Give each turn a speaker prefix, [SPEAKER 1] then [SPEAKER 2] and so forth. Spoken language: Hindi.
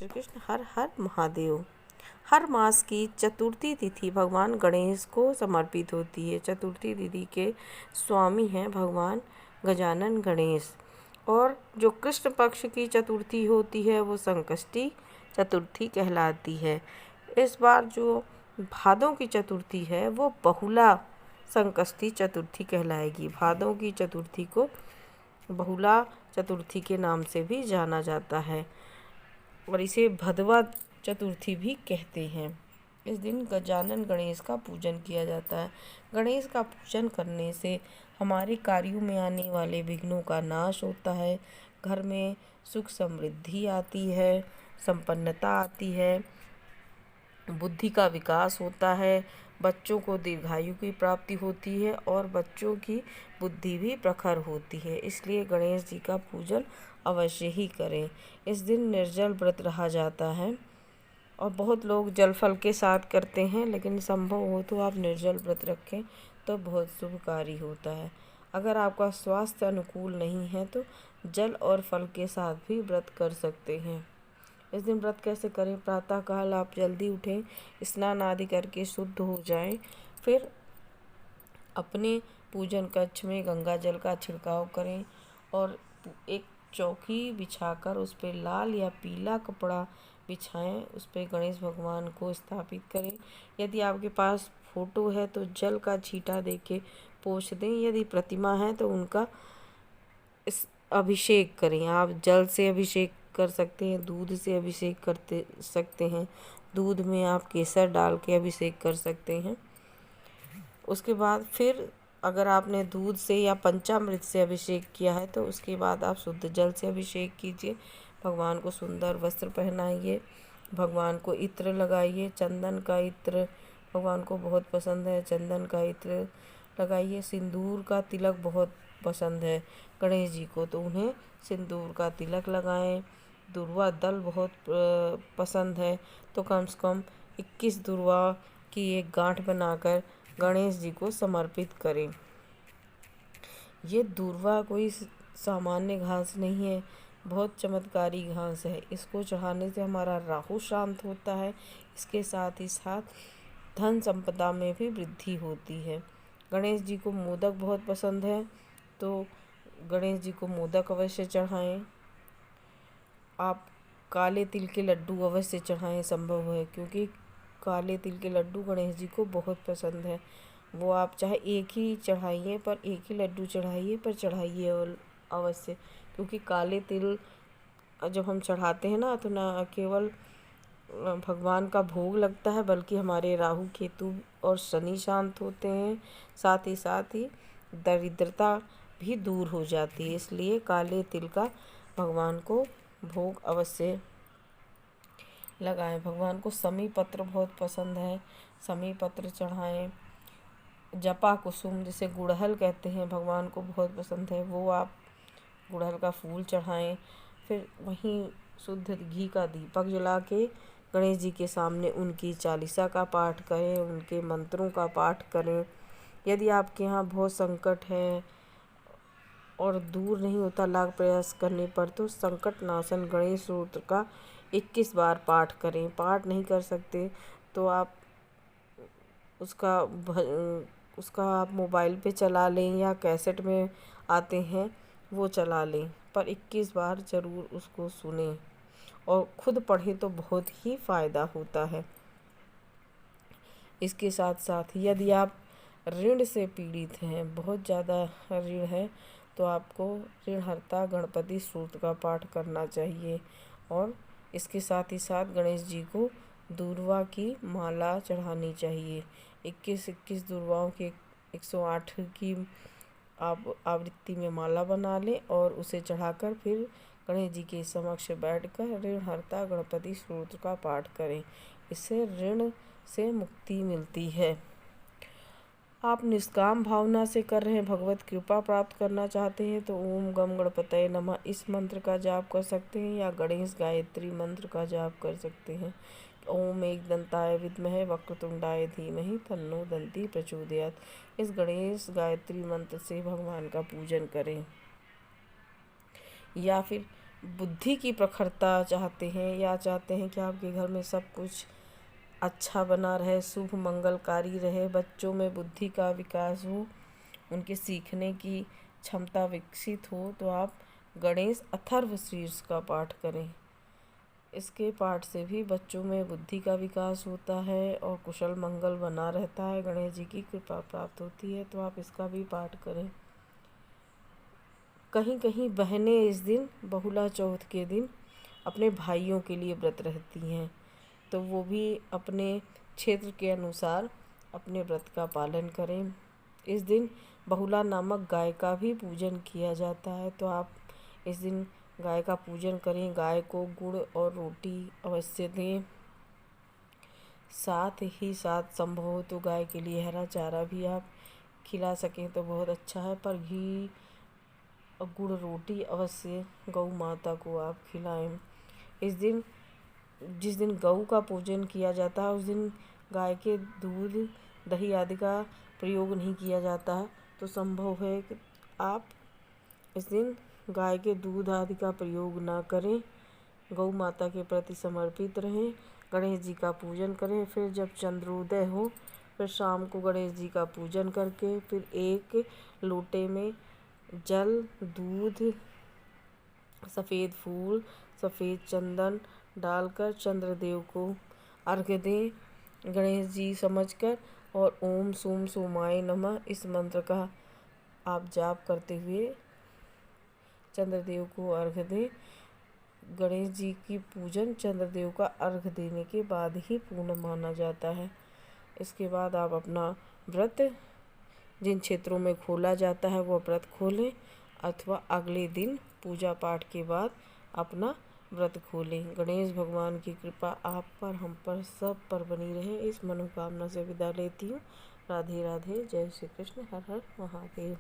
[SPEAKER 1] श्री कृष्ण। हर हर महादेव। हर मास की चतुर्थी तिथि भगवान गणेश को समर्पित होती है। चतुर्थी तिथि के स्वामी हैं भगवान गजानन गणेश। और जो कृष्ण पक्ष की चतुर्थी होती है वो संकष्टी चतुर्थी कहलाती है। इस बार जो भादों की चतुर्थी है वो बहुला संकष्टी चतुर्थी कहलाएगी। भादों की चतुर्थी को बहुला चतुर्थी के नाम से भी जाना जाता है और इसे भदवा चतुर्थी भी कहते हैं। इस दिन गजानन गणेश का पूजन किया जाता है। गणेश का पूजन करने से हमारे कार्यों में आने वाले विघ्नों का नाश होता है, घर में सुख समृद्धि आती है, संपन्नता आती है, बुद्धि का विकास होता है, बच्चों को दीर्घायु की प्राप्ति होती है और बच्चों की बुद्धि भी प्रखर होती है। इसलिए गणेश जी का पूजन अवश्य ही करें। इस दिन निर्जल व्रत रहा जाता है और बहुत लोग जल फल के साथ करते हैं, लेकिन संभव हो तो आप निर्जल व्रत रखें तो बहुत शुभकारी होता है। अगर आपका स्वास्थ्य अनुकूल नहीं है तो जल और फल के साथ भी व्रत कर सकते हैं। इस दिन व्रत कैसे करें? प्रातःकाल आप जल्दी उठें, स्नान आदि करके शुद्ध हो जाएं, फिर अपने पूजन कक्ष में गंगा जल का छिड़काव करें और एक चौकी बिछाकर उस पर लाल या पीला कपड़ा बिछाएं, उस पर गणेश भगवान को स्थापित करें। यदि आपके पास फोटो है तो जल का छींटा देके पोंछ दें। यदि प्रतिमा है तो उनका अभिषेक करें। आप जल से अभिषेक कर सकते हैं, दूध से अभिषेक करते सकते हैं, दूध में आप केसर डाल के अभिषेक कर सकते हैं। उसके बाद फिर अगर आपने दूध से या पंचामृत से अभिषेक किया है तो उसके बाद आप शुद्ध जल से अभिषेक कीजिए। भगवान को सुंदर वस्त्र पहनाइए, भगवान को इत्र लगाइए। चंदन का इत्र भगवान को बहुत पसंद है, चंदन का इत्र लगाइए। सिंदूर का तिलक बहुत पसंद है गणेश जी को, तो उन्हें सिंदूर का तिलक लगाएं। दुर्वा दल बहुत पसंद है, तो कम से कम 21 दुर्वा की एक गांठ बनाकर गणेश जी को समर्पित करें। ये दूर्वा कोई सामान्य घास नहीं है, बहुत चमत्कारी घास है। इसको चढ़ाने से हमारा राहु शांत होता है। इसके साथ ही साथ धन संपदा में भी वृद्धि होती है। गणेश जी को मोदक बहुत पसंद है, तो गणेश जी को मोदक अवश्य चढ़ाएं। आप काले तिल के लड्डू अवश्य चढ़ाएं, संभव है, क्योंकि काले तिल के लड्डू गणेश जी को बहुत पसंद है। वो आप चाहे एक ही चढ़ाइए, पर एक ही लड्डू चढ़ाइए, पर चढ़ाइए अवश्य, क्योंकि काले तिल जब हम चढ़ाते हैं ना तो ना केवल भगवान का भोग लगता है, बल्कि हमारे राहु केतु और शनि शांत होते हैं। साथ ही दरिद्रता भी दूर हो जाती है। इसलिए काले तिल का भगवान को भोग अवश्य लगाएं। भगवान को समी पत्र बहुत पसंद है, समी पत्र चढ़ाएं। जपा कुसुम, जिसे गुड़हल कहते हैं, भगवान को बहुत पसंद है, वो आप गुड़हल का फूल चढ़ाएं। फिर वहीं शुद्ध घी का दीपक जला के गणेश जी के सामने उनकी चालीसा का पाठ करें, उनके मंत्रों का पाठ करें। यदि आपके यहाँ बहुत संकट है और दूर नहीं होता लाख प्रयास करने पर, तो संकट नाशन गणेश स्तोत्र का 21 बार पाठ करें। पाठ नहीं कर सकते तो आप उसका आप मोबाइल पे चला लें या कैसेट में आते हैं वो चला लें, पर 21 बार ज़रूर उसको सुनें और खुद पढ़ें तो बहुत ही फ़ायदा होता है। इसके साथ साथ यदि आप ऋण से पीड़ित हैं, बहुत ज़्यादा ऋण है, तो आपको ऋणहर्ता गणपति स्तोत्र का पाठ करना चाहिए। और इसके साथ ही साथ गणेश जी को दूर्वा की माला चढ़ानी चाहिए। 21 दूर्वाओं के 108 की आप आवृत्ति में माला बना लें और उसे चढ़ाकर फिर गणेश जी के समक्ष बैठकर ऋणहर्ता गणपति स्तोत्र का पाठ करें। इससे ऋण से मुक्ति मिलती है। आप निष्काम भावना से कर रहे हैं, भगवत कृपा प्राप्त करना चाहते हैं, तो ओम गम गणपतये नमः इस मंत्र का जाप कर सकते हैं या गणेश गायत्री मंत्र का जाप कर सकते हैं। ओम एकदंताय विद्महे वक्रतुंडाय धीमहि तन्नो दंती प्रचोदयात्। इस गणेश गायत्री मंत्र से भगवान का पूजन करें। या फिर बुद्धि की प्रखरता चाहते हैं या चाहते हैं कि आपके घर में सब कुछ अच्छा बना रहे, शुभ मंगलकारी रहे, बच्चों में बुद्धि का विकास हो, उनके सीखने की क्षमता विकसित हो, तो आप गणेश अथर्वशीर्ष का पाठ करें। इसके पाठ से भी बच्चों में बुद्धि का विकास होता है और कुशल मंगल बना रहता है, गणेश जी की कृपा प्राप्त होती है। तो आप इसका भी पाठ करें। कहीं कहीं बहनें इस दिन बहुला चौथ के दिन अपने भाइयों के लिए व्रत रहती हैं, तो वो भी अपने क्षेत्र के अनुसार अपने व्रत का पालन करें। इस दिन बहुला नामक गाय का भी पूजन किया जाता है, तो आप इस दिन गाय का पूजन करें। गाय को गुड़ और रोटी अवश्य दें। साथ ही साथ संभव हो तो गाय के लिए हरा चारा भी आप खिला सकें तो बहुत अच्छा है, पर घी और गुड़ रोटी अवश्य गौ माता को आप खिलाएं। इस दिन जिस दिन गऊ का पूजन किया जाता है उस दिन गाय के दूध दही आदि का प्रयोग नहीं किया जाता है, तो संभव है कि आप इस दिन गाय के दूध आदि का प्रयोग ना करें, गौ माता के प्रति समर्पित रहें, गणेश जी का पूजन करें। फिर जब चंद्रोदय हो फिर शाम को गणेश जी का पूजन करके फिर एक लोटे में जल, दूध, सफ़ेद फूल, सफ़ेद चंदन डालकर चंद्रदेव को अर्घ्य दें गणेश जी समझकर, और ओम सोम सोमाय नमः इस मंत्र का आप जाप करते हुए चंद्रदेव को अर्घ्य दें। गणेश जी की पूजन चंद्रदेव का अर्घ्य देने के बाद ही पूर्ण माना जाता है। इसके बाद आप अपना व्रत जिन क्षेत्रों में खोला जाता है वो व्रत खोलें, अथवा अगले दिन पूजा पाठ के बाद अपना व्रत खोलें। गणेश भगवान की कृपा आप पर, हम पर, सब पर बनी रहे, इस मनोकामना से विदा लेती हूँ। राधे राधे। जय श्री कृष्ण। हर हर महादेव।